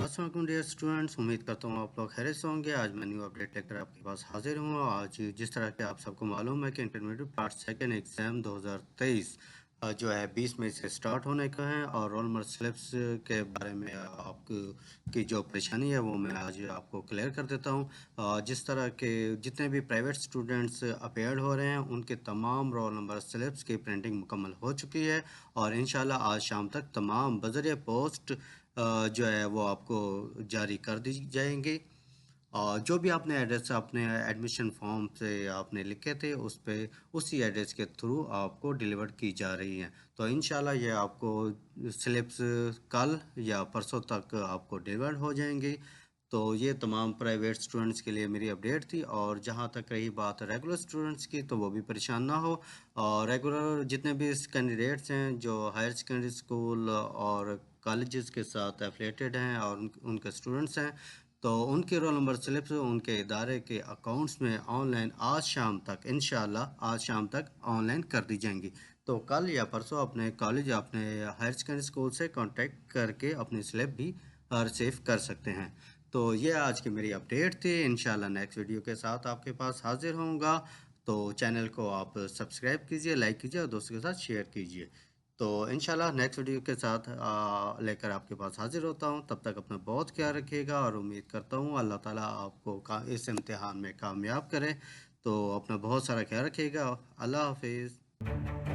अस्सलाम वालेकुम dear students, उम्मीद करता हूँ आप लोग खैरियत से होंगे। आज मैं न्यू अपडेट लेकर आपके पास हाजिर हूँ। आज जिस तरह के आप सबको मालूम है कि इंटरमीडिएट पार्ट सेकंड एग्ज़ाम 2023 जो है 20 मई से स्टार्ट होने का है, और रोल नंबर स्लिप्स के बारे में आपको की जो परेशानी है वो मैं आज आपको क्लियर कर देता हूँ। जिस तरह के जितने भी प्राइवेट स्टूडेंट्स अपेयर्ड हो रहे हैं उनके तमाम रोल नंबर स्लिप्स की प्रिंटिंग मुकम्मल हो चुकी है, और इंशाल्लाह आज शाम तक तमाम बज़रिए पोस्ट जो है वो आपको जारी कर दी जाएंगी। और जो भी आपने एड्रेस अपने एडमिशन फॉर्म से आपने लिखे थे उस पे उसी एड्रेस के थ्रू आपको डिलीवर की जा रही हैं। तो इंशाल्लाह ये आपको स्लिप्स कल या परसों तक आपको डिलीवर हो जाएंगी। तो ये तमाम प्राइवेट स्टूडेंट्स के लिए मेरी अपडेट थी। और जहाँ तक रही बात रेगुलर स्टूडेंट्स की, तो वो भी परेशान ना हो। और रेगुलर जितने भी कैंडिडेट्स हैं जो हायर सेकेंडरी स्कूल और कॉलेजेस के साथ एफिलेटेड हैं और उनके स्टूडेंट्स हैं, तो उनके रोल नंबर स्लिप्स उनके इदारे के अकाउंट्स में ऑनलाइन आज शाम तक, इंशाल्लाह आज शाम तक ऑनलाइन कर दी जाएंगी। तो कल या परसों अपने कॉलेज या अपने हायर सेकेंडरी स्कूल से कांटेक्ट करके अपनी स्लिप भी रिसीव कर सकते हैं। तो ये आज की मेरी अपडेट थी। इंशाल्लाह नेक्स्ट वीडियो के साथ आपके पास हाजिर होऊंगा। तो चैनल को आप सब्सक्राइब कीजिए, लाइक कीजिए और दोस्तों के साथ शेयर कीजिए। तो इंशाल्लाह नेक्स्ट वीडियो के साथ लेकर आपके पास हाजिर होता हूँ। तब तक अपना बहुत ख्याल रखिएगा, और उम्मीद करता हूँ अल्लाह ताला आपको इस इम्तिहान में कामयाब करे। तो अपना बहुत सारा ख्याल रखिएगा। अल्लाह हाफिज़।